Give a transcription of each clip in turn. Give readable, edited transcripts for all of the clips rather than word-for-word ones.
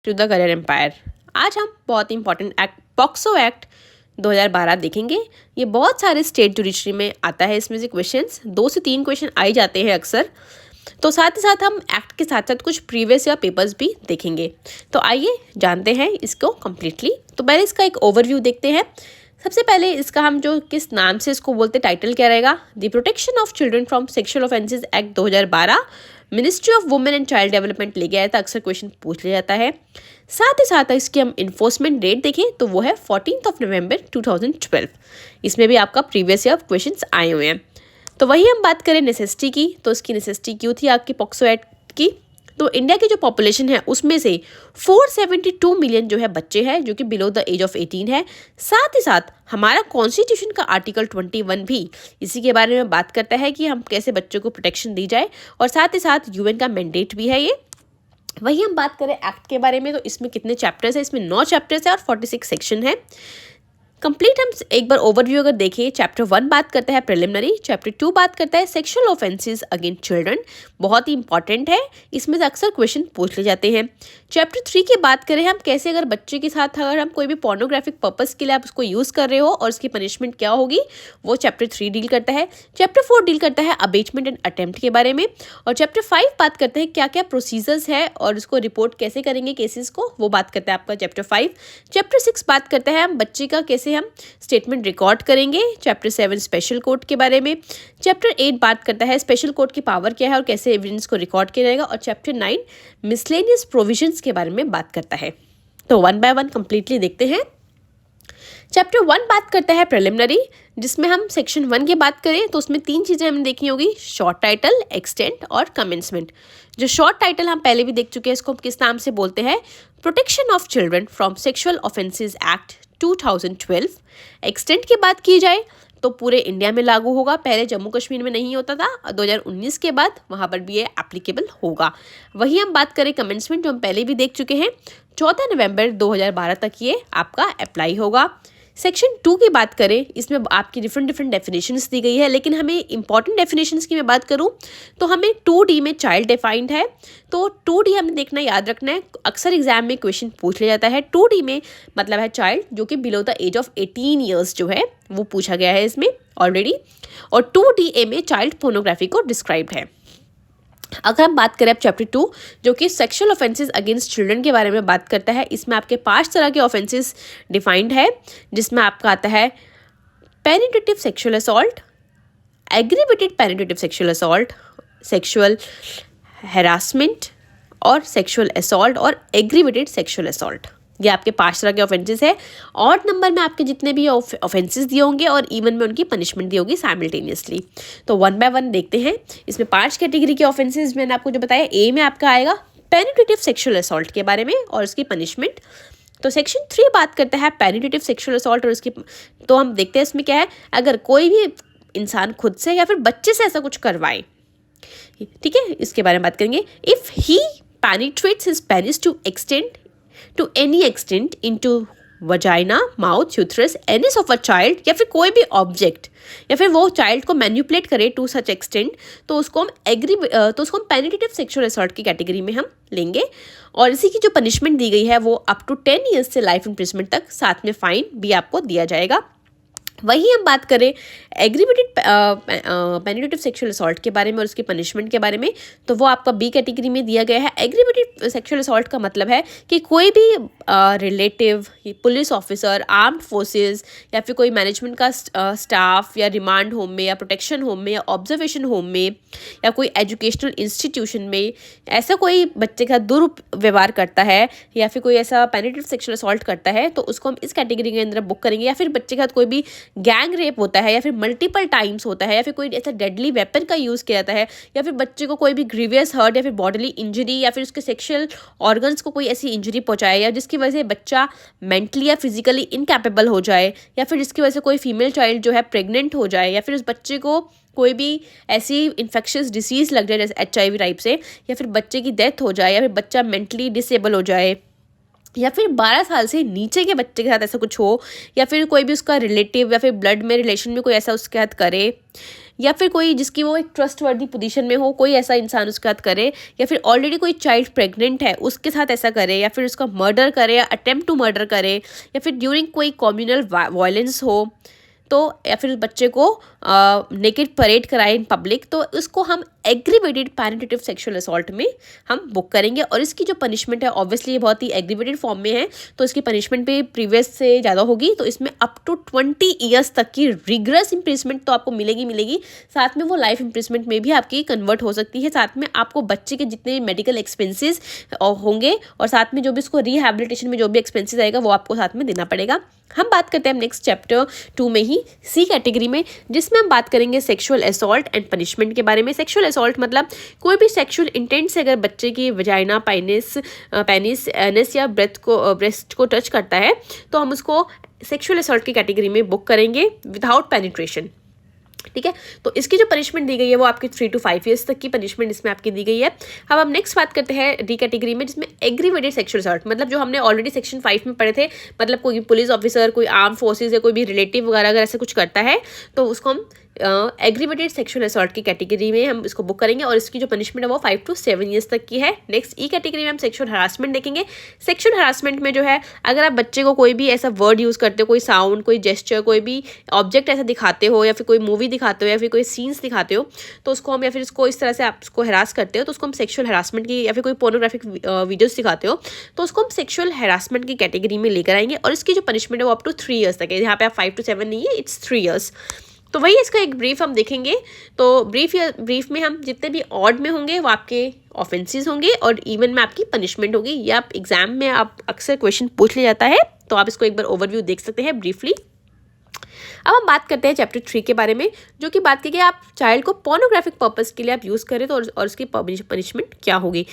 To the career empire. आज हम बहुत इंपॉर्टेंट एक्ट पॉक्सो एक्ट 2012 देखेंगे। ये बहुत सारे स्टेट जुडिशरी में आता है। इसमें से क्वेश्चंस 2 से 3 क्वेश्चन आ ही जाते हैं अक्सर। तो साथ ही साथ हम एक्ट के साथ साथ कुछ प्रीवियस या पेपर्स भी देखेंगे। तो आइए जानते हैं इसको कम्प्लीटली। तो पहले इसका एक ओवरव्यू देखते हैं। सबसे पहले इसका हम जो किस नाम से इसको बोलते, टाइटल क्या रहेगा, the protection of children from sexual offences act 2012, ministry of women and child development ले गया था। अक्सर क्वेश्चन पूछ लिया जाता है। साथ ही साथ इसकी हम इन्फोर्समेंट डेट देखें तो वो है 14 नवंबर 2012। इसमें भी आपका प्रीवियस ईयर क्वेश्चंस आए हुए हैं। तो वही हम बात करें नेसेसिटी की, तो इसकी नेसेसिटी क्यों थी आपकी पॉक्सो एक्ट की। तो इंडिया की जो पॉपुलेशन है उसमें से 472 मिलियन जो है बच्चे हैं जो कि बिलो द एज ऑफ 18 है। साथ ही साथ हमारा कॉन्स्टिट्यूशन का आर्टिकल 21 भी इसी के बारे में बात करता है कि हम कैसे बच्चों को प्रोटेक्शन दी जाए, और साथ ही साथ यूएन का मैंडेट भी है ये। वही हम बात करें एक्ट के बारे में, तो इसमें कितने चैप्टर्स है, इसमें 9 चैप्टर्स है और 46 सेक्शन है। कंप्लीट हम एक बार ओवरव्यू अगर देखें, चैप्टर 1 बात करता है प्रिलिमिनरी, चैप्टर 2 बात करता है सेक्सुअल ऑफेंसेस अगेंस्ट चिल्ड्रन, बहुत ही इंपॉर्टेंट है, इसमें से अक्सर क्वेश्चन पूछ ले जाते हैं। चैप्टर 3 की बात करें हम कैसे अगर बच्चे के साथ अगर हम कोई भी पोर्नोग्राफिक पर्पस के लिए आप उसको यूज़ कर रहे हो और उसकी पनिशमेंट क्या होगी, वो चैप्टर 3 डील करता है। चैप्टर 4 डील करता है अबेटमेंट एंड अटेम्प्ट के बारे में, और चैप्टर 5 बात करते हैं क्या क्या प्रोसीजर्स है और उसको रिपोर्ट कैसे करेंगे केसेस को, वो बात करता है आपका चैप्टर 5। चैप्टर 6 बात करता है हम बच्चे का कैसे हम स्टेटमेंट रिकॉर्ड करेंगे। चैप्टर 7 स्पेशल कोर्ट के बारे में। चैप्टर 8 बात करता है स्पेशल कोर्ट की पावर क्या है और कैसे एविडेंस को रिकॉर्ड किया जाएगा, और चैप्टर 9 मिसलेनियस प्रोविजंस के बारे में बात करता है। तो 1 बाय 1 कंप्लीटली देखते हैं। चैप्टर 1 बात करता है प्रिलिमिनरी, जिसमें हम सेक्शन 1 की बात करें तो उसमें 3 चीज़ें हमने देखनी होगी, शॉर्ट टाइटल, एक्सटेंट और कमेंसमेंट। जो शॉर्ट टाइटल हम पहले भी देख चुके हैं, इसको हम किस नाम से बोलते हैं, protection of children from sexual offences act 2012। Extent की बात की जाए तो पूरे इंडिया में लागू होगा, पहले जम्मू कश्मीर में नहीं होता था, और 2019 के बाद वहाँ पर भी ये एप्लीकेबल होगा। वही हम बात करें कमेंसमेंट, जो हम पहले भी देख चुके हैं, 14 नवंबर 2012 तक ये आपका अप्लाई होगा। सेक्शन 2 की बात करें, इसमें आपकी डिफरेंट डेफिनेशंस दी गई है, लेकिन हमें इंपॉर्टेंट डेफिनेशंस की मैं बात करूं तो हमें 2D में चाइल्ड डिफाइंड है। तो 2D हमें देखना, याद रखना है, अक्सर एग्जाम में क्वेश्चन पूछ लिया जाता है। 2D में मतलब है चाइल्ड जो कि below the age of 18 years जो है वो पूछा गया है इसमें ऑलरेडी, और 2DA में चाइल्ड पोर्नोग्राफी को डिस्क्राइब्ड है। अगर हम बात करें अब चैप्टर 2 जो कि सेक्सुअल ऑफेंसेस अगेंस्ट चिल्ड्रन के बारे में बात करता है, इसमें आपके 5 तरह के ऑफेंसेस डिफाइंड है, जिसमें आपका आता है penetrative sexual assault, aggravated penetrative sexual assault, sexual harassment और सेक्सुअल असॉल्ट और एग्रीवेटेड सेक्सुअल असॉल्ट। ये आपके 5 तरह के ऑफेंसेस है। ऑड नंबर में आपके जितने भी ऑफेंसेस दिए होंगे और इवन में उनकी पनिशमेंट दी होगी साइमल्टेनियसली। तो 1 बाय 1 देखते हैं। इसमें 5 कैटेगरी के ऑफेंसेस मैंने आपको जो बताया, ए में आपका आएगा पेनिट्रेटिव सेक्सुअल असॉल्ट के बारे में और उसकी पनिशमेंट। तो सेक्शन 3 बात करता है पेनिट्रेटिव सेक्सुअल असॉल्ट और उसकी, तो हम देखते हैं इसमें क्या है, अगर कोई भी इंसान खुद से या फिर बच्चे से ऐसा कुछ करवाए, ठीक है, इसके बारे में बात करेंगे। If he penetrates his penis to any extent into vagina, mouth, यूथरस, एनिस ऑफ अ चाइल्ड, या फिर कोई भी ऑब्जेक्ट, या फिर वो चाइल्ड को मैन्युपुलेट करे टू सच एक्सटेंट, तो उसको हम पेनिट्रेटिव सेक्सुअल असॉल्ट की कैटेगरी में हम लेंगे। और इसी की जो पनिशमेंट दी गई है वो अप टू 10 ईयर्स से लाइफ इम्प्रिजमेंट तक, साथ में फाइन भी आपको दिया जाएगा। वही हम बात करें एग्रीवेटेड पेनिट्रेटिव सेक्सुअल असॉल्ट के बारे में और उसकी पनिशमेंट के बारे में, तो वो आपका बी कैटेगरी में दिया गया है। एग्रीवेटेड सेक्सुअल असॉल्ट का मतलब है कि कोई भी relative, police officer, armed forces, या फिर कोई मैनेजमेंट का स्टाफ, या रिमांड होम में, या प्रोटेक्शन होम में, या ऑब्जर्वेशन होम में, या कोई एजुकेशनल इंस्टीट्यूशन में ऐसा कोई बच्चे का दुर्व्यवहार करता है, या फिर कोई ऐसा पेनिट्रेटिव सेक्सुअल असॉल्ट करता है, तो उसको हम इस कैटेगरी के अंदर बुक करेंगे। या फिर बच्चे के साथ कोई भी गैंग रेप होता है, या फिर मल्टीपल टाइम्स होता है, या फिर कोई ऐसा डेडली वेपन का यूज़ किया जाता है, या फिर बच्चे को कोई भी ग्रीवियस हर्ट या फिर बॉडीली इंजरी, या फिर उसके सेक्सुअल ऑर्गन्स को कोई ऐसी इंजरी पहुंचाए, या जिसकी वजह से बच्चा मेंटली या फिजिकली इनकैपेबल हो जाए, या फिर जिसकी वजह से कोई फीमेल चाइल्ड जो है प्रेग्नेंट हो जाए, या फिर उस बच्चे को कोई भी ऐसी इन्फेक्शियस डिसीज़ लग जाए जैसे HIV टाइप से, या फिर बच्चे की डेथ हो जाए, या फिर बच्चा मेंटली डिसेबल हो जाए, या फिर 12 साल से नीचे के बच्चे के साथ ऐसा कुछ हो, या फिर कोई भी उसका रिलेटिव या फिर ब्लड में रिलेशन में कोई ऐसा उसके साथ करे, या फिर कोई जिसकी वो एक ट्रस्टवर्दी पोजीशन में हो, कोई ऐसा इंसान उसके साथ करे, या फिर ऑलरेडी कोई चाइल्ड प्रेग्नेंट है उसके साथ ऐसा करे, या फिर उसका मर्डर करे या अटेम्प्ट टू मर्डर करे, या फिर ड्यूरिंग कोई कम्युनल वायलेंस हो, तो या फिर बच्चे को नेकेड परेड कराए इन पब्लिक, तो उसको हम एग्रीवेटेड पेनिट्रेटिव सेक्सुअल असॉल्ट में हम बुक करेंगे। और इसकी जो पनिशमेंट है ऑब्वियसली ये बहुत ही एग्रीवेटेड फॉर्म में है, तो इसकी पनिशमेंट भी प्रीवियस से ज़्यादा होगी। तो इसमें अप टू 20 ईयर्स तक की रिग्रेस इम्प्रिजमेंट तो आपको मिलेगी, साथ में वो लाइफ इम्प्रिजमेंट में भी आपकी कन्वर्ट हो सकती है। साथ में आपको बच्चे के जितने मेडिकल एक्सपेंसेस होंगे और साथ में जो भी उसको रिहैबिलिटेशन में जो भी एक्सपेंसेस आएगा वो आपको साथ में देना पड़ेगा। हम बात करते हैं नेक्स्ट चैप्टर 2 में ही सी कैटेगरी में, जिसमें हम बात करेंगे सेक्सुअल असॉल्ट एंड पनिशमेंट के बारे में। सेक्सुअल असॉल्ट मतलब कोई भी सेक्सुअल इंटेंट से अगर बच्चे की वजाइना, पेनिस, एनस या ब्रेस्ट को टच करता है तो हम उसको सेक्सुअल असॉल्ट की कैटेगरी में बुक करेंगे विदाउट पेनिट्रेशन। ठीक है, तो इसकी जो पनिशमेंट दी गई है वो आपकी 3 to 5 ईयर्स तक की पनिशमेंट इसमें आपकी दी गई है। अब हम नेक्स्ट बात करते हैं डी कैटेगरी में, जिसमें एग्रीवेटेड सेक्सुअल असॉल्ट मतलब जो हमने ऑलरेडी सेक्शन 5 में पढ़े थे, मतलब कोई पुलिस ऑफिसर, कोई आर्म फोर्सेज या कोई भी रिलेटिव वगैरह अगर ऐसा कुछ करता है तो उसको हम एग्रीवेटेड सेक्सुअल असॉल्ट की कैटेगरी में हम इसको बुक करेंगे और इसकी जो पनिशमेंट है वो 5 to 7 ईयर्स तक की है। नेक्स्ट ई कैटेगरी में हम सेक्सुअल हरासमेंट देखेंगे। सेक्सुअल हरासमेंट में जो है अगर आप बच्चे को कोई भी ऐसा वर्ड यूज़ करते हो, कोई साउंड, कोई जेस्चर, कोई भी ऑब्जेक्ट ऐसा दिखाते हो, या फिर कोई मूवी दिखाते हो, या फिर कोई सीन्स दिखाते हो, तो उसको हम, या फिर इसको इस तरह से आप उसको हरास करते हो तो उसको हम सेक्सुअल हरासमेंट की, या फिर कोई पोर्नोग्राफिक वीडियोस दिखाते हो तो उसको हम सेक्सुअल हरासमेंट की कैटेगरी में लेकर आएंगे। और इसकी जो पनिशमेंट है वो अप टू 3 ईयर्स तक है। यहाँ पे आप 5 to 7 नहीं है, इट्स 3 ईयर्स। तो वही इसका एक ब्रीफ हम देखेंगे। तो ब्रीफ में हम जितने भी ऑड में होंगे वो आपके ऑफेंसेस होंगे और इवन में आपकी पनिशमेंट होगी। ये आप एग्जाम में आप अक्सर क्वेश्चन पूछ लिया जाता है, तो आप इसको एक बार ओवरव्यू देख सकते हैं ब्रीफली। अब हम बात करते हैं चैप्टर 3 के बारे में, जो कि बात की कि आप चाइल्ड को पोर्नोग्राफिक पर्पस के लिए आप यूज़ करें तो और उसकी पनिशमेंट क्या होगी।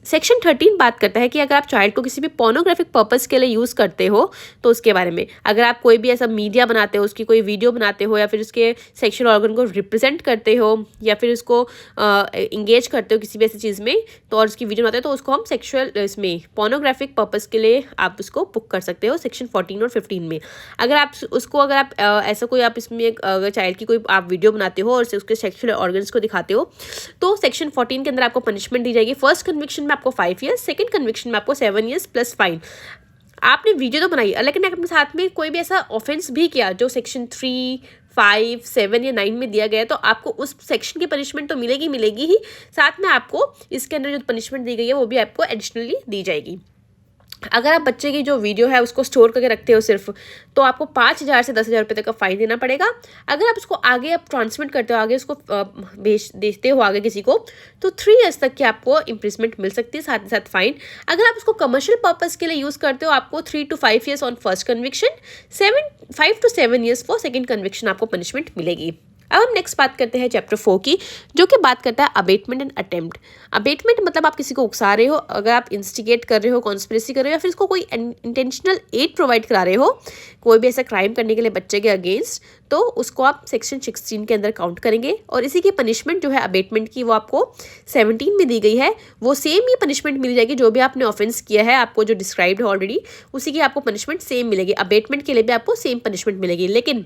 सेक्शन 13 बात करता है कि अगर आप चाइल्ड को किसी भी पोर्नोग्राफिक पर्पस के लिए यूज़ करते हो तो उसके बारे में, अगर आप कोई भी ऐसा मीडिया बनाते हो, उसकी कोई वीडियो बनाते हो, या फिर उसके सेक्सुअल ऑर्गन को रिप्रेजेंट करते हो, या फिर उसको इंगेज करते हो किसी भी ऐसी चीज़ में, तो और उसकी वीडियो बनाते हो तो उसको हम सेक्सुअल इसमें पोर्नोग्राफिक पर्पस के लिए आप उसको बुक कर सकते हो सेक्शन 14 और 15 में। अगर आप उसको, अगर आप ऐसा कोई आप इसमें अगर चाइल्ड की कोई आप वीडियो बनाते हो और उसके सेक्सुअल ऑर्गन्स को दिखाते हो तो सेक्शन 14 के अंदर आपको पनिशमेंट दी जाएगी। फर्स्ट कन्विक्शन में आपको 5 ईयर्स, सेकंड कन्विक्शन में आपको 7 ईयर्स प्लस फाइन। आपने वीडियो तो बनाई, लेकिन अपने साथ में कोई भी ऐसा ऑफेंस भी किया जो सेक्शन 3, 5, 7 या 9 में दिया गया है, तो आपको उस सेक्शन की पनिशमेंट तो मिलेगी ही, साथ में आपको इसके अंदर जो पनिशमेंट दी गई है वो भी आपको एडिशनली दी जाएगी। अगर आप बच्चे की जो वीडियो है उसको स्टोर करके रखते हो सिर्फ, तो आपको 5,000 से 10,000 रुपये तक का फाइन देना पड़ेगा। अगर आप उसको आगे आप ट्रांसमिट करते हो, आगे उसको देते हो आगे किसी को, तो 3 ईयर्स तक की आपको इम्प्रिजमेंट मिल सकती है, साथ ही साथ फाइन। अगर आप उसको कमर्शियल पर्पस के लिए यूज़ करते हो आपको 3 to 5 years on first conviction, 5 to 7 years for second conviction आपको पनिशमेंट मिलेगी। अब हम नेक्स्ट बात करते हैं चैप्टर 4 की, जो कि बात करता है अबेटमेंट एंड अटेम्प्ट। अबेटमेंट मतलब आप किसी को उकसा रहे हो, अगर आप इंस्टिगेट कर रहे हो, कॉन्स्पिरेसी कर रहे हो, या फिर इसको कोई इंटेंशनल एड प्रोवाइड करा रहे हो कोई भी ऐसा क्राइम करने के लिए बच्चे के अगेंस्ट, तो उसको आप सेक्शन 16 के अंदर काउंट करेंगे। और इसी की पनिशमेंट जो है अबेटमेंट की वो आपको 17 में दी गई है। वो सेम ही पनिशमेंट मिल जाएगी जो भी आपने ऑफेंस किया है, आपको जो डिस्क्राइब्ड है ऑलरेडी, उसी की आपको पनिशमेंट सेम मिलेगी। अबेटमेंट के लिए भी आपको सेम पनिशमेंट मिलेगी। लेकिन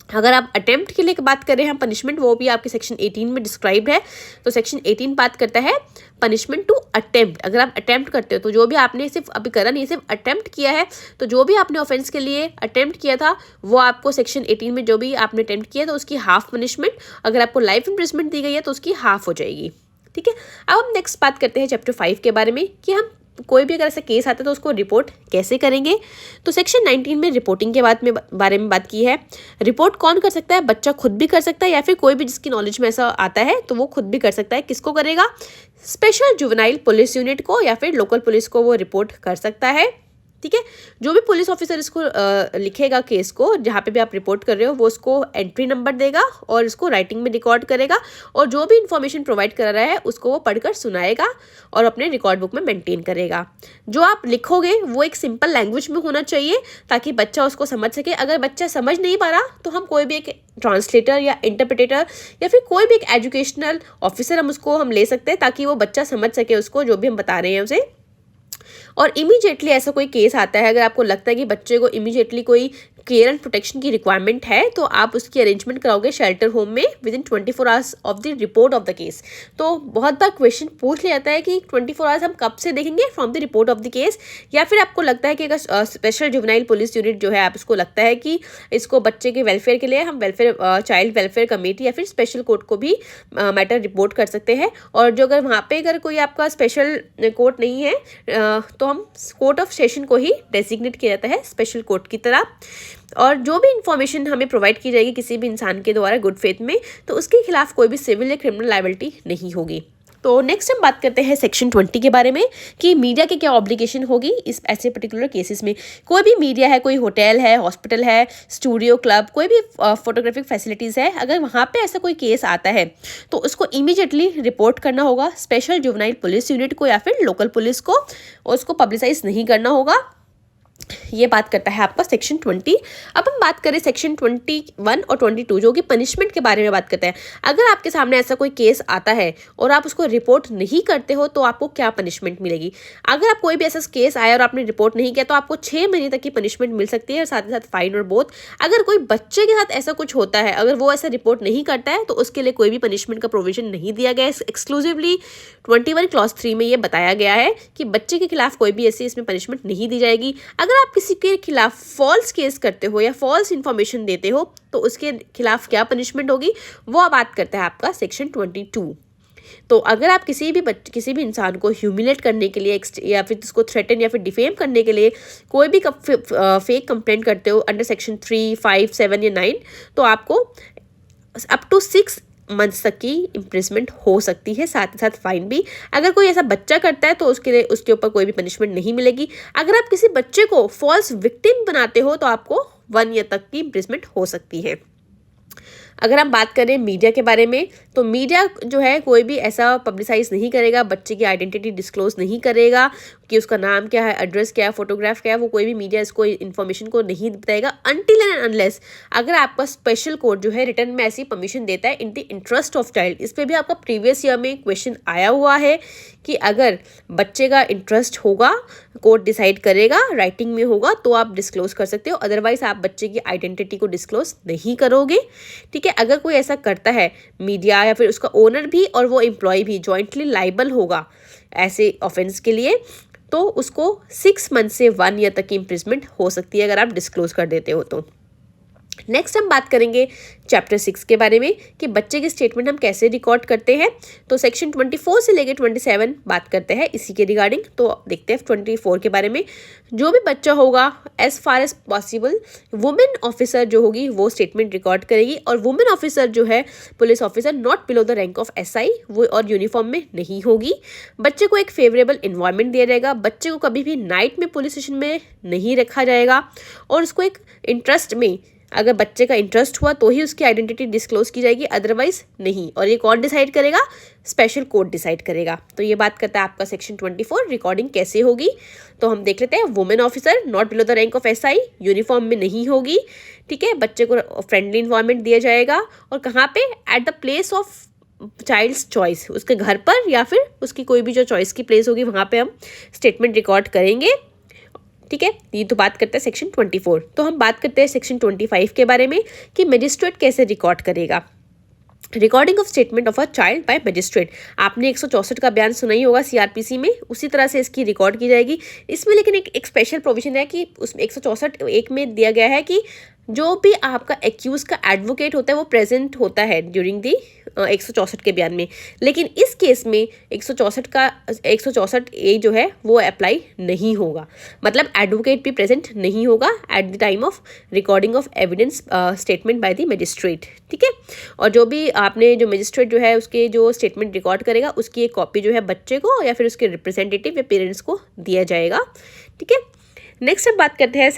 अगर आप अटेम्प्ट के लिए बात करें हम पनिशमेंट, वो भी आपके सेक्शन 18 में डिस्क्राइब्ड है। तो सेक्शन 18 बात करता है पनिशमेंट टू अटेम्प्ट। अगर आप अटेम्प्ट करते हो तो जो भी आपने सिर्फ अभी करा नहीं, सिर्फ अटेम्प्ट किया है, तो जो भी आपने ऑफेंस के लिए अटेम्प्ट किया था वो आपको सेक्शन 18 में जो भी आपने अटेम्प्ट किया तो उसकी हाफ पनिशमेंट, अगर आपको लाइफ इम्प्रिजमेंट दी गई है तो उसकी हाफ हो जाएगी। ठीक है, अब हम नेक्स्ट बात करते हैं चैप्टर 5 के बारे में कि हम कोई भी अगर ऐसा केस आता है तो उसको रिपोर्ट कैसे करेंगे। तो सेक्शन 19 में रिपोर्टिंग के बारे में बात की है। रिपोर्ट कौन कर सकता है? बच्चा खुद भी कर सकता है, या फिर कोई भी जिसकी नॉलेज में ऐसा आता है तो वो खुद भी कर सकता है। किसको करेगा? स्पेशल जुवेनाइल पुलिस यूनिट को या फिर लोकल पुलिस को वो रिपोर्ट कर सकता है। ठीक है, जो भी पुलिस ऑफिसर इसको लिखेगा केस को, जहाँ पे भी आप रिपोर्ट कर रहे हो, वो उसको एंट्री नंबर देगा और इसको राइटिंग में रिकॉर्ड करेगा, और जो भी इन्फॉर्मेशन प्रोवाइड कर रहा है उसको वो पढ़कर सुनाएगा और अपने रिकॉर्ड बुक में मेंटेन करेगा। जो आप लिखोगे वो एक सिंपल लैंग्वेज में होना चाहिए ताकि बच्चा उसको समझ सके। अगर बच्चा समझ नहीं पा रहा तो हम कोई भी एक ट्रांसलेटर या इंटरप्रेटर या फिर कोई भी एक एजुकेशनल ऑफिसर हम ले सकते हैं ताकि वो बच्चा समझ सके उसको, जो भी हम बता रहे हैं उसे। और इमीडिएटली ऐसा कोई केस आता है, अगर आपको लगता है कि बच्चे को इमीडिएटली कोई केयर एंड प्रोटेक्शन की रिक्वायरमेंट है, तो आप उसकी अरेंजमेंट कराओगे शेल्टर होम में with in 24 hours of the report of the case. तो बहुत बार क्वेश्चन पूछ लिया जाता है कि 24 आवर्स हम कब से देखेंगे, from the report of the case. या फिर आपको लगता है कि अगर स्पेशल जुवेनाइल पुलिस यूनिट जो है, आप उसको लगता है कि इसको बच्चे के वेलफेयर के लिए हम चाइल्ड वेलफेयर कमेटी या फिर स्पेशल कोर्ट को भी मैटर रिपोर्ट कर सकते हैं। और जो अगर वहाँ पे अगर कोई आपका स्पेशल कोर्ट नहीं है, तो हम कोर्ट ऑफ सेशन को ही डेजिग्नेट किया जाता है स्पेशल कोर्ट की तरह। और जो भी इंफॉर्मेशन हमें प्रोवाइड की जाएगी किसी भी इंसान के द्वारा गुड फेथ में, तो उसके खिलाफ कोई भी सिविल या क्रिमिनल लायबिलिटी नहीं होगी। तो नेक्स्ट हम बात करते हैं सेक्शन 20 के बारे में कि मीडिया की क्या ऑब्लिगेशन होगी इस ऐसे पर्टिकुलर केसेस में। कोई भी मीडिया है, कोई होटल है, हॉस्पिटल है, स्टूडियो, क्लब, कोई भी फोटोग्राफिक फैसिलिटीज़ है, अगर वहाँ पे ऐसा कोई केस आता है तो उसको इमीडिएटली रिपोर्ट करना होगा स्पेशल जुवेनाइल पुलिस यूनिट को या फिर लोकल पुलिस को, और उसको पब्लिसाइज नहीं करना होगा। ये बात करता है आपका सेक्शन 20। अब हम बात करें सेक्शन 21 और 22 जो कि पनिशमेंट के बारे में बात करते हैं। अगर आपके सामने ऐसा कोई केस आता है और आप उसको रिपोर्ट नहीं करते हो तो आपको क्या पनिशमेंट मिलेगी। अगर आप कोई भी ऐसा केस आया और आपने रिपोर्ट नहीं किया तो आपको 6 महीने तक की पनिशमेंट मिल सकती है, और साथ ही साथ फाइन और बोथ। अगर कोई बच्चे के साथ ऐसा कुछ होता है, अगर वो ऐसा रिपोर्ट नहीं करता है, तो उसके लिए कोई भी पनिशमेंट का प्रोविजन नहीं दिया गया है। एक्सक्लूसिवली 21 क्लॉज 3 में ये बताया गया है कि बच्चे के खिलाफ कोई भी ऐसी इसमें पनिशमेंट नहीं दी जाएगी। अगर आप किसी के खिलाफ फॉल्स केस करते हो या फॉल्स इन्फॉर्मेशन देते हो तो उसके खिलाफ क्या पनिशमेंट होगी, वो बात करता है आपका सेक्शन 22। तो अगर आप किसी भी इंसान को ह्यूमिलेट करने के लिए या फिर उसको थ्रेटन या फिर डिफेम करने के लिए कोई भी फेक कंप्लेंट करते हो अंडर सेक्शन 3, 5, 7 या 9, तो आपको अप टू 6 मंथ्स तक की इम्प्रिजमेंट हो सकती है, साथ ही साथ फाइन भी। अगर कोई ऐसा बच्चा करता है तो उसके ऊपर कोई भी पनिशमेंट नहीं मिलेगी। अगर आप किसी बच्चे को फॉल्स विक्टिम बनाते हो तो आपको 1 ईयर तक की इम्प्रिजमेंट हो सकती है। अगर हम बात करें मीडिया के बारे में, तो मीडिया जो है कोई भी ऐसा पब्लिसाइज नहीं करेगा, बच्चे की आइडेंटिटी डिस्क्लोज नहीं करेगा कि उसका नाम क्या है, एड्रेस क्या है, फोटोग्राफ क्या है, वो कोई भी मीडिया इसको इन्फॉर्मेशन को नहीं बताएगा अनटिल एंड अनलेस अगर आपका स्पेशल कोर्ट जो है रिटर्न में ऐसी परमिशन देता है in the interest of child. इस पर भी आपका प्रीवियस ईयर में क्वेश्चन आया हुआ है कि अगर बच्चे का इंटरेस्ट होगा, कोर्ट डिसाइड करेगा, राइटिंग में होगा, तो आप डिस्क्लोज कर सकते हो, अदरवाइज आप बच्चे की आइडेंटिटी को डिस्क्लोज नहीं करोगे। ठीक है, अगर कोई ऐसा करता है मीडिया या फिर उसका ओनर भी और वो एम्प्लॉय भी जॉइंटली लाइबल होगा ऐसे ऑफेंस के लिए, तो उसको 6 मंथ से 1 ईयर तक की इम्प्रिजमेंट हो सकती है अगर आप डिस्क्लोज कर देते हो तो। नेक्स्ट हम बात करेंगे चैप्टर 6 के बारे में कि बच्चे की स्टेटमेंट हम कैसे रिकॉर्ड करते हैं। तो सेक्शन 24 से लेकर 27 बात करते हैं इसी के रिगार्डिंग। तो देखते हैं 24 के बारे में। जो भी बच्चा होगा as far as possible women officer जो होगी वो स्टेटमेंट रिकॉर्ड करेगी, और वुमेन ऑफिसर जो है police officer not below the rank of SI, वो और यूनिफॉर्म में नहीं होगी। बच्चे को एक फेवरेबल इन्वायरमेंट दिया जाएगा, बच्चे को कभी भी नाइट में पुलिस स्टेशन में नहीं रखा जाएगा, और उसको एक इंटरेस्ट में, अगर बच्चे का इंटरेस्ट हुआ तो ही उसकी आइडेंटिटी डिस्क्लोज की जाएगी, अदरवाइज नहीं। और ये कौन डिसाइड करेगा, स्पेशल कोर्ट डिसाइड करेगा। तो ये बात करता है आपका सेक्शन 24 रिकॉर्डिंग कैसे होगी। तो हम देख लेते हैं। Women officer not below the rank of SI, uniform में नहीं होगी। ठीक है, बच्चे को फ्रेंडली इन्वायरमेंट दिया जाएगा, और कहाँ पे, at the place of child's choice, उसके घर पर या फिर उसकी कोई भी जो चॉइस की प्लेस होगी वहाँ पे हम स्टेटमेंट रिकॉर्ड करेंगे। ठीक है, ये तो बात करते हैं सेक्शन 24। तो हम बात करते हैं सेक्शन 25 के बारे में कि मजिस्ट्रेट कैसे रिकॉर्ड करेगा। Recording of statement of a child by magistrate, आपने 164 का बयान सुना ही होगा CRPC में, उसी तरह से इसकी रिकॉर्ड की जाएगी। इसमें लेकिन एक स्पेशल प्रोविजन है कि उसमें 164(1) में दिया गया है कि जो भी आपका एक्यूज का एडवोकेट होता है वो प्रेजेंट होता है ड्यूरिंग दी 164 के बयान में। लेकिन इस केस में 164(a) जो है वो अप्लाई नहीं होगा, मतलब एडवोकेट भी प्रेजेंट नहीं होगा eight the time of recording of evidence statement by the magistrate. ठीक है, और जो भी आपने जो मजिस्ट्रेट जो है उसके जो स्टेटमेंट रिकॉर्ड करेगा उसकी एक कॉपी जो है बच्चे को या फिर उसके रिप्रेजेंटेटिव या पेरेंट्स को दिया जाएगा। ठीक है, नेक्स्ट अब बात करते हैं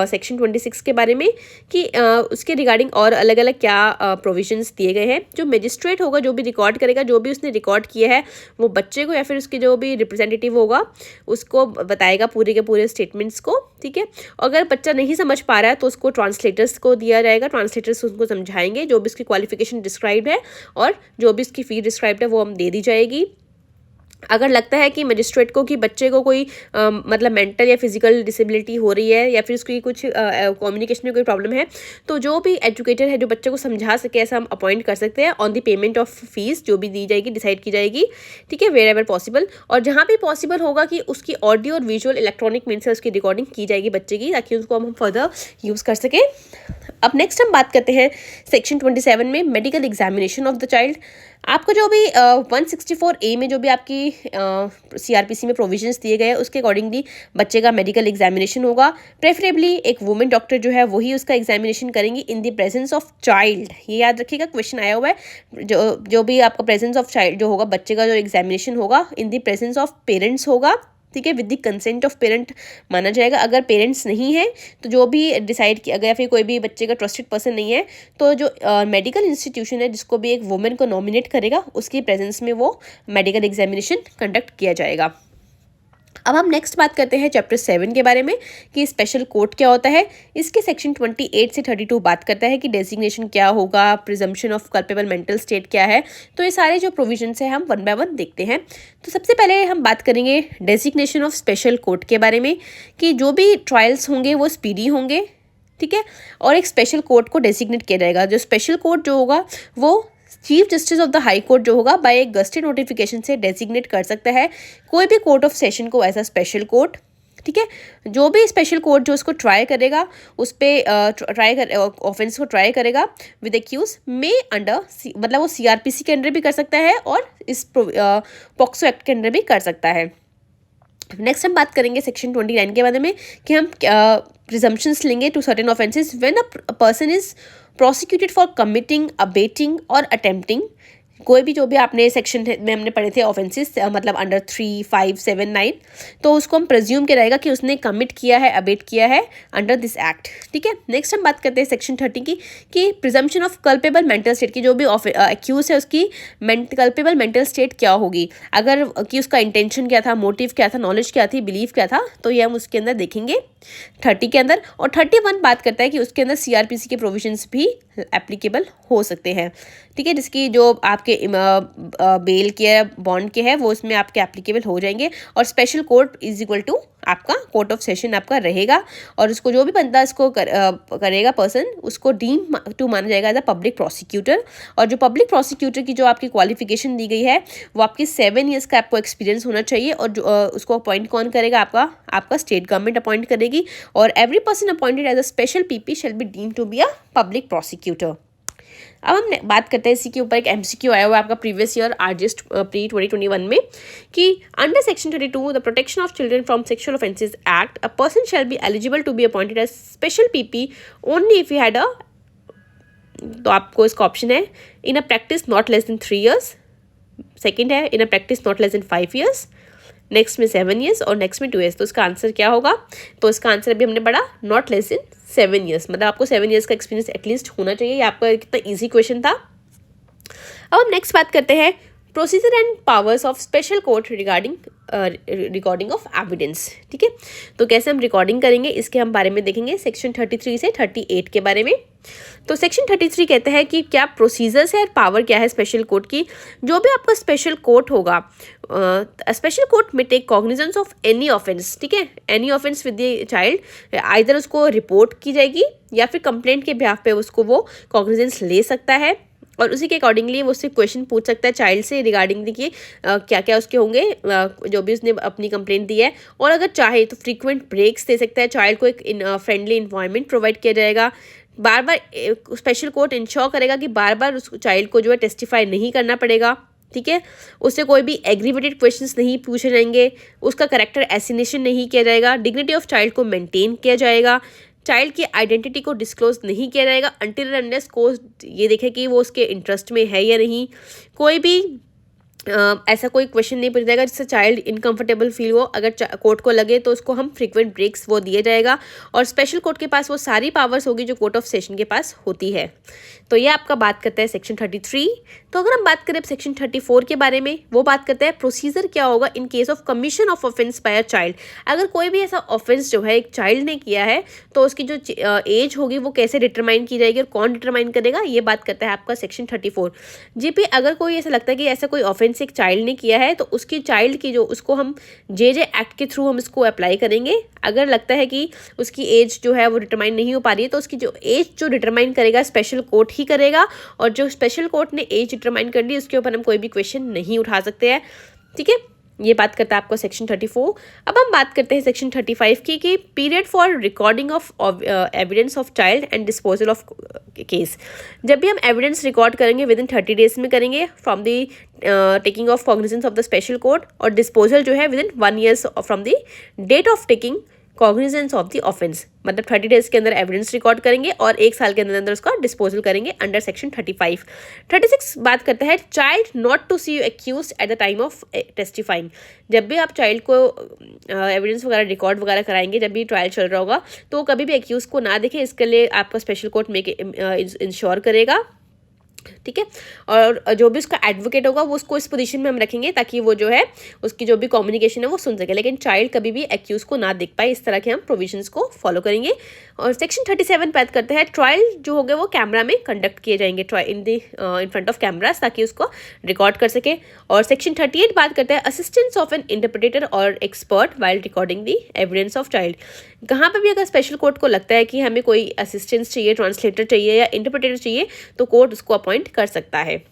सेक्शन 26 के बारे में कि उसके रिगार्डिंग और अलग अलग क्या प्रोविजंस दिए गए हैं। जो मजिस्ट्रेट होगा जो भी रिकॉर्ड करेगा, जो भी उसने रिकॉर्ड किया है वो बच्चे को या फिर उसके जो भी रिप्रेजेंटेटिव होगा उसको बताएगा पूरे के पूरे स्टेटमेंट्स को। ठीक है, अगर बच्चा नहीं समझ पा रहा है तो उसको ट्रांसलेटर्स को दिया जाएगा, ट्रांसलेटर्स उसको समझाएंगे, जो भी उसकी क्वालिफिकेशन डिस्क्राइब है और जो भी उसकी फ़ी डिस्क्राइब है वो हम दे दी जाएगी। अगर लगता है कि मजिस्ट्रेट को कि बच्चे को कोई मतलब मेंटल या फिजिकल डिसेबिलिटी हो रही है या फिर उसकी कुछ कम्युनिकेशन में कोई प्रॉब्लम है, तो जो भी एजुकेटर है जो बच्चे को समझा सके ऐसा हम अपॉइंट कर सकते हैं on the payment of fees जो भी दी जाएगी डिसाइड की जाएगी, ठीक है, वेयर एवर पॉसिबल। और जहाँ भी पॉसिबल होगा कि उसकी ऑडियो और विजुअल इलेक्ट्रॉनिक मीन्स से उसकी रिकॉर्डिंग की जाएगी बच्चे की, ताकि उसको हम फर्दर यूज़ कर सकें। अब नेक्स्ट हम बात करते हैं सेक्शन 27 में medical examination of the child. आपको जो भी 164A में जो भी आपकी CRPC में प्रोविजंस दिए गए हैं उसके अकॉर्डिंगली बच्चे का मेडिकल एग्जामिनेशन होगा। प्रेफरेबली एक वुमेन डॉक्टर जो है वही उसका एग्जामिनेशन करेंगी in the presence of child. ये याद रखिएगा, क्वेश्चन आया हुआ है। जो भी आपका प्रेजेंस ऑफ चाइल्ड जो होगा, बच्चे का जो एग्जामिनेशन होगा in the presence of parents होगा, ठीक है, with the consent of parent माना जाएगा। अगर पेरेंट्स नहीं है तो जो भी डिसाइड किया गया, फिर कोई भी बच्चे का ट्रस्टेड पर्सन नहीं है, तो जो मेडिकल इंस्टीट्यूशन है जिसको भी एक वुमेन को नॉमिनेट करेगा उसकी प्रेजेंस में वो मेडिकल एग्जामिनेशन कंडक्ट किया जाएगा। अब हम नेक्स्ट बात करते हैं चैप्टर 7 के बारे में कि स्पेशल कोर्ट क्या होता है। इसके सेक्शन 28 से 32 बात करता है कि डेजिग्नेशन क्या होगा, presumption of culpable mental state क्या है। तो ये सारे जो प्रोविजंस हैं हम वन बाय वन देखते हैं। तो सबसे पहले हम बात करेंगे डेजिग्नेशन ऑफ स्पेशल कोर्ट के बारे में कि जो भी ट्रायल्स होंगे वो स्पीडी होंगे, ठीक है, और एक स्पेशल कोर्ट को डेजिग्नेट किया जाएगा। जो स्पेशल कोर्ट जो होगा वो chief justice of the high court जो होगा बाय एक गस्टेड नोटिफिकेशन से डेजिग्नेट कर सकता है कोई भी कोर्ट ऑफ सेशन को एज अ स्पेशल कोर्ट, ठीक है। जो भी स्पेशल कोर्ट जो उसको ट्राई करेगा उस पर ऑफेंस को ट्राई करेगा विद एक्यूज में अंडर मतलब वो CRPC के अंडर भी कर सकता है और इस पॉक्सो एक्ट के अंडर भी कर सकता है। नेक्स्ट हम बात करेंगे सेक्शन 29 के बारे में कि हम प्रिजम्पशंस लेंगे to certain offences when a person is prosecuted for committing, abetting और अटेम्प्टिंग। कोई भी जो भी आपने सेक्शन में हमने पढ़े थे ऑफेंसेस मतलब अंडर 3, 5, 7, 9, तो उसको हम प्रेज्यूम किया रहेगा कि उसने कमिट किया है, अबेट किया है अंडर दिस एक्ट, ठीक है। नेक्स्ट हम बात करते हैं सेक्शन 30 की कि presumption of culpable mental state की जो भी एक्यूज है उसकी कल्पेबल मेंटल स्टेट क्या होगी, अगर कि उसका इंटेंशन क्या था, मोटिव क्या था, नॉलेज क्या थी, बिलीफ क्या था, तो ये हम उसके अंदर देखेंगे 30 के अंदर। और 31 बात करता है कि उसके अंदर CRPC के प्रोविजंस भी एप्लीकेबल हो सकते हैं, ठीक है, जिसकी जो आपके बेल के बॉन्ड के है वो उसमें आपके एप्लीकेबल हो जाएंगे। और special court is equal to आपका कोर्ट ऑफ सेशन आपका रहेगा और उसको जो भी बंदा इसको करेगा पर्सन उसको डीम टू माना जाएगा एज अ पब्लिक प्रोसिक्यूटर। और जो पब्लिक प्रोसिक्यूटर की जो आपकी क्वालिफिकेशन दी गई है वो आपकी 7 ईयर्स का आपको एक्सपीरियंस होना चाहिए। और जो उसको अपॉइंट कौन करेगा, आपका स्टेट गवर्नमेंट अपॉइंट करेगी। और every person appointed as a special PP shall be deemed to be a public prosecutor. अब हम बात करते हैं इसी के ऊपर एक MCQ आया हुआ है आपका प्रीवियस ईयर RGS प्री 2021 में कि under section 32 the protection of children from sexual offences act a person shall be eligible to be appointed as special PP only if he had a, तो आपको इसका option है in a practice not less than 3 years, second है in a practice not less than 5 years, next में 7 years और next में 2 years. तो इसका आंसर क्या होगा, तो इसका आंसर अभी हमने पढ़ा नॉट लेस देन 7 ईयर्स, मतलब आपको 7 ईयर्स का एक्सपीरियंस एटलीस्ट होना चाहिए। ये आपका कितना ईजी क्वेश्चन था। अब हम नेक्स्ट बात करते हैं procedure and powers of special court regarding recording of evidence, ठीक है। तो कैसे हम रिकॉर्डिंग करेंगे इसके हम बारे में देखेंगे सेक्शन 33 से 38 के बारे में। तो सेक्शन 33 कहते हैं कि क्या प्रोसीजर्स है और पावर क्या है स्पेशल कोर्ट की। जो भी आपका स्पेशल कोर्ट होगा, स्पेशल कोर्ट में take cognizance of any offence, ठीक है, any offence with the child, either उसको रिपोर्ट की जाएगी या फिर कंप्लेंट के बिहाफ पे उसको वो कॉग्निजेंस ले सकता है और उसी के अकॉर्डिंगली वो उससे क्वेश्चन पूछ सकता है चाइल्ड से रिगार्डिंग देखिए क्या क्या उसके होंगे जो भी उसने अपनी कंप्लेंट दी है। और अगर चाहे तो फ्रीक्वेंट ब्रेक्स दे सकता है, चाइल्ड को एक फ्रेंडली इन्वायरमेंट प्रोवाइड किया जाएगा। बार बार स्पेशल कोर्ट इंश्योर करेगा कि बार बार उस चाइल्ड को जो है टेस्टिफाई नहीं करना पड़ेगा, ठीक है, उससे कोई भी एग्रीवेटेड क्वेश्चंस नहीं पूछे जाएंगे, उसका करेक्टर एसिनेशन नहीं किया जाएगा, डिग्निटी ऑफ चाइल्ड को मेंटेन किया जाएगा, चाइल्ड की आइडेंटिटी को डिस्क्लोज नहीं किया जाएगा अनटिल अनलेस को ये देखे कि वो उसके इंटरेस्ट में है या नहीं। कोई भी ऐसा कोई क्वेश्चन नहीं पूछा जाएगा जिससे चाइल्ड इनकम्फर्टेबल फील हो। अगर कोर्ट को लगे तो उसको हम फ्रीक्वेंट ब्रेक्स वो दिया जाएगा और स्पेशल कोर्ट के पास वो सारी पावर्स होगी जो कोर्ट ऑफ सेशन के पास होती है। तो ये आपका बात करता है सेक्शन 33। तो अगर हम बात करें सेक्शन 34 के बारे में, वो बात करता है प्रोसीजर क्या होगा in case of commission of offence by a child. अगर कोई भी ऐसा ऑफेंस जो है एक चाइल्ड ने किया है तो उसकी जो एज होगी वो कैसे डिटरमाइन की जाएगी और कौन डिटरमाइन करेगा, ये बात करता है आपका सेक्शन 34। GP अगर कोई ऐसा लगता है कि ऐसा कोई ऑफेंस ऑफेंस एक चाइल्ड ने किया है तो उसकी चाइल्ड की जो उसको हम जे एक्ट के थ्रू हम इसको अप्लाई करेंगे। अगर लगता है कि उसकी एज जो है वो डिटरमाइन नहीं हो पा रही है तो उसकी जो एज जो डिटरमाइन करेगा स्पेशल कोर्ट ही करेगा, और जो स्पेशल कोर्ट ने एज डिटरमाइन कर ली उसके ऊपर हम कोई भी क्वेश्चन नहीं उठा सकते हैं। ठीक है, ये बात करता है आपका सेक्शन 34। अब हम बात करते हैं सेक्शन 35 की कि period for recording of evidence of child and disposal of case. जब भी हम एविडेंस रिकॉर्ड करेंगे विद इन 30 डेज में करेंगे from the taking of cognizance of the special court, और डिस्पोजल जो है within 1 year from the date of taking cognizance of the offence. मतलब 30 डेज के अंदर एविडेंस रिकॉर्ड करेंगे और 1 साल के अंदर अंदर उसका डिस्पोजल करेंगे अंडर सेक्शन 35। 36 बात करता है child not to see you accuse at the time of testifying. जब भी आप चाइल्ड को एविडेंस वगैरह रिकॉर्ड वगैरह कराएंगे, जब भी ट्रायल चल रहा होगा, तो कभी भी एक्यूज को ना देखे, इसके लिए आपका स्पेशल कोर्ट मेक इंश्योर करेगा। ठीक है, और जो भी उसका एडवोकेट होगा वो उसको इस पोजीशन में हम रखेंगे ताकि वो जो है उसकी जो भी कम्युनिकेशन है वो सुन सके, लेकिन चाइल्ड कभी भी एक्यूज को ना देख पाए, इस तरह के हम प्रोविजंस को फॉलो करेंगे। और सेक्शन 37 बात करते हैं ट्रायल जो होगा वो कैमरा में कंडक्ट किए जाएंगे इन फ्रंट ऑफ कैमरास ताकि उसको रिकॉर्ड कर सके। और सेक्शन 38 बात करते हैं असिस्टेंस ऑफ एन इंटरप्रेटर और expert while recording the evidence of child. कहाँ पर भी अगर स्पेशल कोर्ट को लगता है कि हमें कोई असिस्टेंस चाहिए, ट्रांसलेटर चाहिए या इंटरप्रेटर चाहिए, तो कोर्ट उसको अपॉइंट कर सकता है।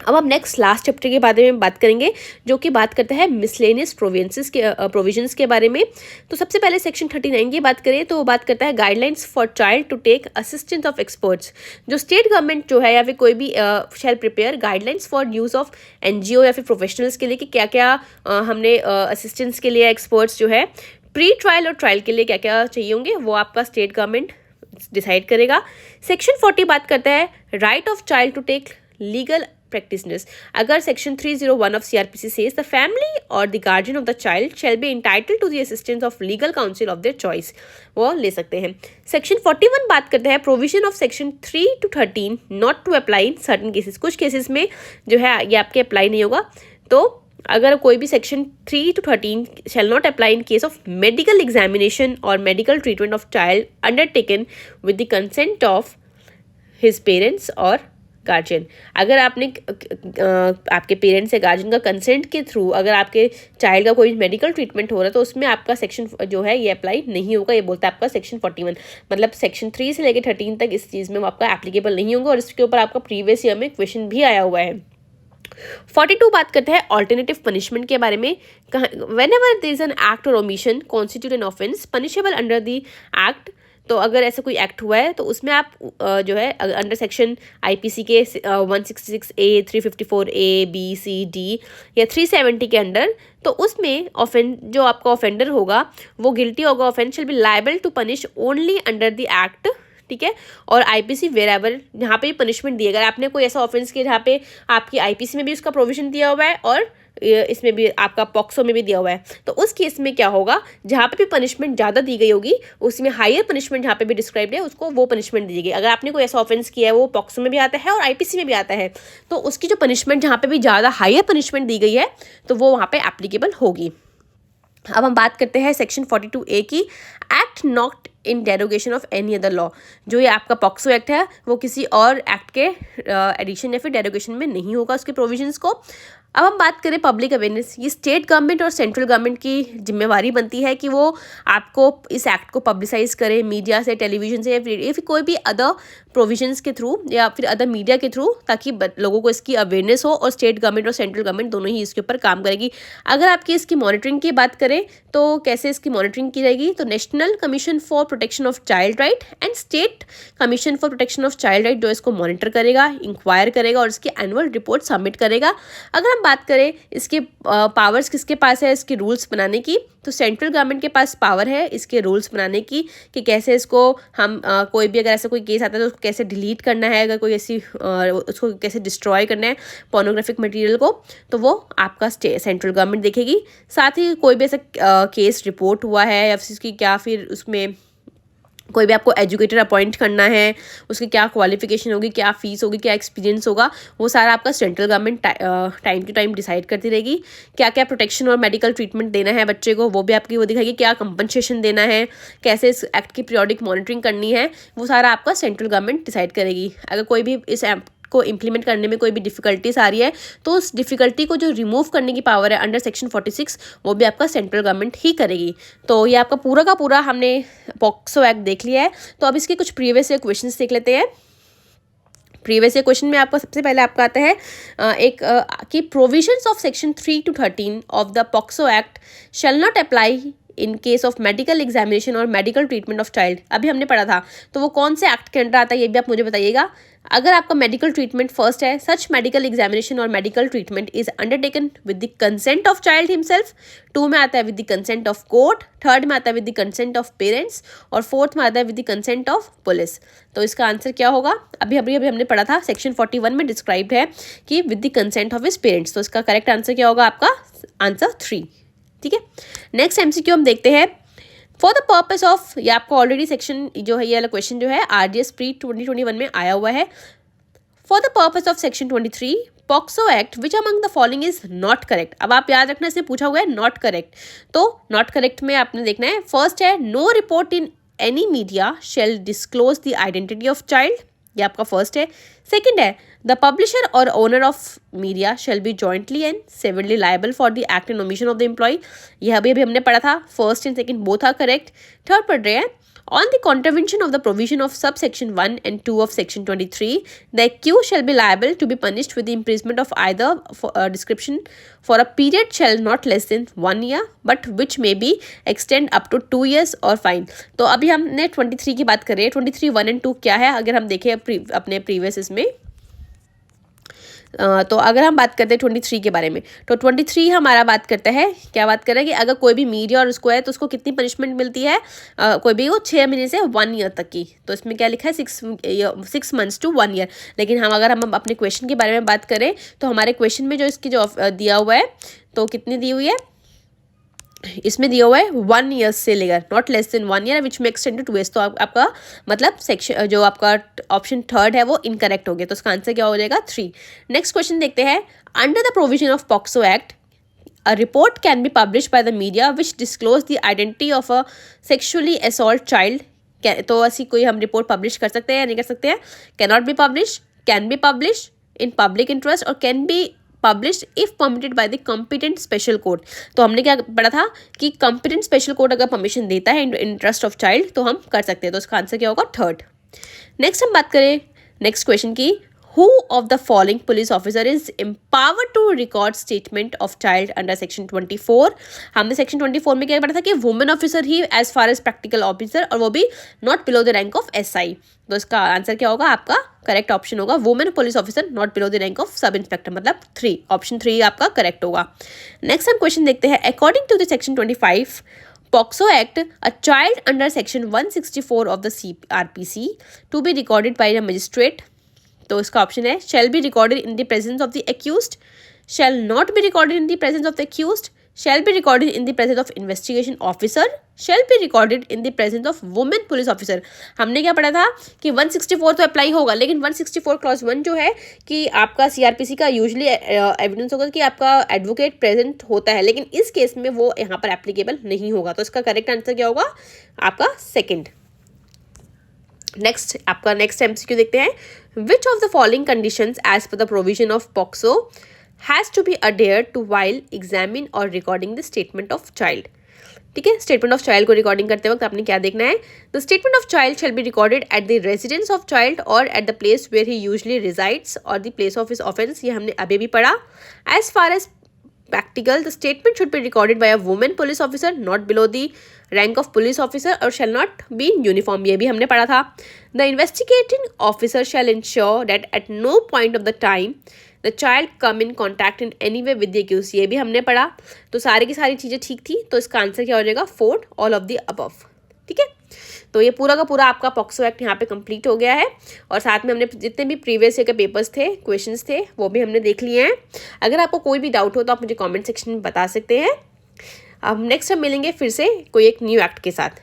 अब हम नेक्स्ट लास्ट चैप्टर के बारे में बात करेंगे जो कि बात करता है मिसलेनियस प्रोविजंस के बारे में। तो सबसे पहले सेक्शन 39 की बात करें तो वो बात करता है guidelines for child to take assistance of experts. जो स्टेट गवर्नमेंट जो है या फिर कोई भी shall prepare guidelines for use of NGO या फिर प्रोफेशनल्स के लिए कि क्या क्या हमने असिस्टेंस के लिए एक्सपर्ट्स जो है प्री ट्रायल और ट्रायल के लिए क्या क्या चाहिए होंगे, वो आपका स्टेट गवर्नमेंट डिसाइड करेगा। सेक्शन 40 बात करता है right of child to take legal practitioners। अगर सेक्शन 301 of CRPC says the family or the guardian of the child shall be entitled to the assistance of legal counsel of their choice, वो ले सकते हैं। Section 41 बात करते हैं provision of section 3 to 13 not to apply in certain cases. कुछ cases में जो है ये आपके अप्लाई नहीं होगा, तो अगर कोई भी section 3 to 13 shall not apply in case of medical examination or medical treatment of child undertaken with the consent of his parents or guardian. अगर आपने आपके पेरेंट्स या गार्जियन का कंसेंट के थ्रू अगर आपके चाइल्ड का कोई मेडिकल ट्रीटमेंट हो रहा है तो उसमें आपका सेक्शन जो है ये अप्लाई नहीं होगा, ये बोलता है आपका सेक्शन 41। मतलब सेक्शन 3 से लेकर 13 तक इस चीज़ में वो आपका एप्लीकेबल नहीं होगा, और इसके ऊपर आपका प्रीवियस ईयर में क्वेश्चन भी आया हुआ है। 42 बात करते हैं ऑल्टरनेटिव पनिशमेंट के बारे में। Whenever there is an act और omission constitute an offence punishable under the act, तो अगर ऐसा कोई एक्ट हुआ है तो उसमें आप जो है अंडर सेक्शन आईपीसी के 166A 354A B C D या 370 के अंडर, तो उसमें जो आपका ऑफेंडर होगा वो गिल्टी होगा, offence shall be liable to punish only under the act. ठीक है, और आईपीसी वेरेवर जहाँ पे भी पनिशमेंट दिया, अगर आपने कोई ऐसा ऑफेंस किया जहाँ पे आपकी आईपीसी में भी उसका प्रोविजन दिया हुआ है और इसमें भी आपका पॉक्सो में भी दिया हुआ है, तो उस केस में क्या होगा, जहाँ पे भी पनिशमेंट ज़्यादा दी गई होगी उसमें हायर पनिशमेंट जहाँ पे भी डिस्क्राइब्ड है उसको वो पनिशमेंट दी जाएगी। अगर आपने कोई ऐसा ऑफेंस किया है वो पॉक्सो में भी आता है और आईपीसी में भी आता है, तो उसकी जो पनिशमेंट जहाँ पे भी ज़्यादा हायर पनिशमेंट दी गई है तो वो वहाँ पे एप्लीकेबल होगी। अब हम बात करते हैं सेक्शन 42A की, act not in derogation of any other law. जो ये आपका पॉक्सो एक्ट है वो किसी और एक्ट के एडिशन या फिर डेरोगेशन में नहीं होगा उसके प्रोविजंस को। अब हम बात करें पब्लिक अवेयरनेस, ये स्टेट गवर्नमेंट और सेंट्रल गवर्नमेंट की जिम्मेवारी बनती है कि वो आपको इस एक्ट को पब्लिसाइज करें मीडिया से, टेलीविजन से या फिर कोई भी अदर प्रोविजंस के थ्रू या फिर अदर मीडिया के थ्रू, ताकि लोगों को इसकी अवेयरनेस हो, और स्टेट गवर्नमेंट और सेंट्रल गवर्नमेंट दोनों ही इसके ऊपर काम करेगी। अगर आपकी इसकी मॉनिटरिंग की बात करें तो कैसे इसकी मॉनिटरिंग की जाएगी, तो national commission for protection of child right and state commission for protection of child right जो इसको मॉनिटर करेगा, इंक्वायर करेगा और इसकी एनुअल रिपोर्ट सबमिट करेगा। अगर हम बात करें इसके पावर्स किसके पास है इसके रूल्स बनाने की, तो सेंट्रल गवर्नमेंट के पास पावर है इसके रूल्स बनाने की कि कैसे इसको हम कोई भी अगर ऐसा कोई केस आता है तो उसको कैसे डिलीट करना है, अगर कोई ऐसी उसको कैसे डिस्ट्रॉय करना है पोर्नोग्राफिक मटेरियल को, तो वो आपका सेंट्रल गवर्नमेंट देखेगी। साथ ही कोई भी ऐसा केस रिपोर्ट हुआ है या फिर क्या फिर उसमें कोई भी आपको एजुकेटर अपॉइंट करना है, उसकी क्या क्वालिफिकेशन होगी, क्या फीस होगी, क्या एक्सपीरियंस होगा, वो सारा आपका central government time to time decide करती रहेगी। क्या क्या प्रोटेक्शन और मेडिकल ट्रीटमेंट देना है बच्चे को वो भी आपकी वो दिखाएगी, क्या कंपनसेशन देना है, कैसे इस एक्ट की पीरियोडिक मॉनिटरिंग करनी है, वो सारा आपका सेंट्रल गवर्नमेंट डिसाइड करेगी। अगर कोई भी इस को इम्प्लीमेंट करने में कोई भी डिफिकल्टीज आ रही है तो उस डिफिकल्टी को जो रिमूव करने की पावर है अंडर सेक्शन 46 वो भी आपका सेंट्रल गवर्नमेंट ही करेगी। तो ये आपका पूरा का पूरा हमने पॉक्सो एक्ट देख लिया है। तो अब इसके कुछ प्रीवियस ईयर क्वेश्चन देख लेते हैं। प्रीवियस ईयर क्वेश्चन में आपको सबसे पहले आपका आता है कि provisions of section 3 to 13 of the POCSO act shall not apply in case of medical examination और मेडिकल ट्रीटमेंट ऑफ चाइल्ड। अभी हमने पढ़ा था, तो वो कौन से एक्ट के अंडर आता है ये भी आप मुझे बताइएगा। अगर आपका मेडिकल ट्रीटमेंट फर्स्ट है, सच मेडिकल एग्जामिनेशन और medical treatment is undertaken with the consent of child himself. 2 में आता है with the consent of court, 3rd में आता है with the consent of parents और 4th में आता है with the consent of police. तो इसका आंसर क्या होगा? अभी हमने पढ़ा था, सेक्शन 41 में डिस्क्राइब्ड है कि with the consent of his parents. तो इसका करेक्ट आंसर क्या होगा? आपका आंसर 3। ठीक है, नेक्स्ट एमसीक्यू हम देखते हैं। फॉर द पर्पस ऑफ, ये आपको ऑलरेडी सेक्शन जो है, ये वाला क्वेश्चन जो है आरडीएस प्री 2021 में आया हुआ है। For the purpose of section 23 POCSO act which among the following is not correct. अब आप याद रखना, इसमें पूछा हुआ है नॉट करेक्ट। तो नॉट करेक्ट में आपने देखना है, फर्स्ट है no report in any media shall disclose the identity of child, ये आपका फर्स्ट है। सेकेंड है द पब्लिशर और owner of media shall be jointly and civilly liable for the act and omission of the employee, यह अभी हमने पढ़ा था, first and second both are correct. Third पढ़ रहे हैं on the contravention of the provision of subsection 1 and 2 of section 23 the accused shall be liable to be punished with the imprisonment of either description for a period shall not less than 1 year but which may be extend up to 2 years or fine। तो अभी हमने 23 की बात कर रहे हैं। 23 1 and 2 क्या है? अगर हम देखें अपने प्रीवियस इसमें, तो अगर हम बात करते हैं 23 के बारे में, तो 23 हमारा बात करता है, क्या बात कर रहा है कि अगर कोई भी मीडिया और उसको है तो उसको कितनी पनिशमेंट मिलती है, कोई भी वो 6 महीने से 1 ईयर तक की। तो इसमें क्या लिखा है 6 months to 1 year। लेकिन अगर हम अपने क्वेश्चन के बारे में बात करें तो हमारे क्वेश्चन में जो इसकी जो दिया हुआ है, तो कितनी दी हुई है, इसमें दिया हुआ है 1 ईयर से लेकर not less then 1 year which में एक्सटेंड टू 2 years। तो आपका मतलब सेक्शन जो आपका ऑप्शन 3rd है वो इनकरेक्ट हो गया। तो इसका आंसर क्या हो जाएगा? 3। नेक्स्ट क्वेश्चन देखते हैं। Under the provision of POCSO act a report can be publish by the media which disclose the identity of a sexually assault child. तो ऐसी कोई हम रिपोर्ट पब्लिश कर सकते हैं या नहीं कर सकते हैं? Can not be publish, can be publish in public interest और can be published if permitted by the competent special court. तो हमने क्या पढ़ा था कि कॉम्पिटेंट स्पेशल कोर्ट अगर परमिशन देता है इन इंटरेस्ट ऑफ चाइल्ड तो हम कर सकते हैं। तो इसका आंसर क्या होगा? 3rd। नेक्स्ट हम बात करें नेक्स्ट क्वेश्चन की। Who of the following police officer is empowered to record statement of child under section 24? हमने section 24 में क्या पढ़ा था कि वुमेन ऑफिसर ही as far as practical officer और वो भी not below the rank of SI। तो इसका आंसर क्या होगा? आपका करेक्ट ऑप्शन होगा women police officer not below the rank of sub inspector, मतलब 3, ऑप्शन 3 आपका करेक्ट होगा। नेक्स्ट हम क्वेश्चन देखते हैं। According to the section 25 Poxo Act, a child under section 164 of the CRPC to be recorded by a magistrate। तो इसका option है shall be recorded in the presence of the accused, shall not be recorded in the presence of the accused, shall be recorded in the presence of investigation officer, shall be recorded in the presence of women police officer। हमने क्या पढ़ा था कि 164 तो apply होगा, लेकिन 164 clause 1 जो है कि आपका सीआरपीसी का यूजुअली एविडेंस होगा कि आपका एडवोकेट प्रेजेंट होता है, लेकिन इस केस में वो यहाँ पर एप्लीकेबल नहीं होगा। तो इसका करेक्ट आंसर क्या होगा? आपका 2nd। नेक्स्ट आपका नेक्स्ट एमसीक्यू देखते हैं। Which of the following conditions as per the provision of POCSO has to be adhered to while examine और recording the statement of child. ठीक है, स्टेटमेंट ऑफ चाइल्ड को रिकॉर्डिंग करते वक्त आपने क्या देखना है? The statement of child shall be recorded at the residence of child और at the place where he usually resides और the place of his offence. ये हमने अभी भी पढ़ा। As far as practical, the statement should be recorded by a woman police officer not below the rank of police officer or shall not be in uniform। ये भी हमने पढ़ा था। The investigating officer shall ensure that at no point of the time the child come in contact in any way with the accused। ये भी हमने पढ़ा। तो सारी की सारी चीज़ें ठीक थी। तो इसका आंसर क्या हो जाएगा? 4, all of the above। ठीक है, तो ये पूरा का पूरा आपका पॉक्सो एक्ट यहाँ पे कंप्लीट हो गया है और साथ में हमने जितने भी प्रीवियस ईयर के पेपर्स थे, क्वेश्चंस थे, वो भी हमने देख लिए हैं। अगर आपको कोई भी डाउट हो तो आप मुझे कमेंट सेक्शन में बता सकते हैं। अब नेक्स्ट हम मिलेंगे फिर से कोई एक न्यू एक्ट के साथ।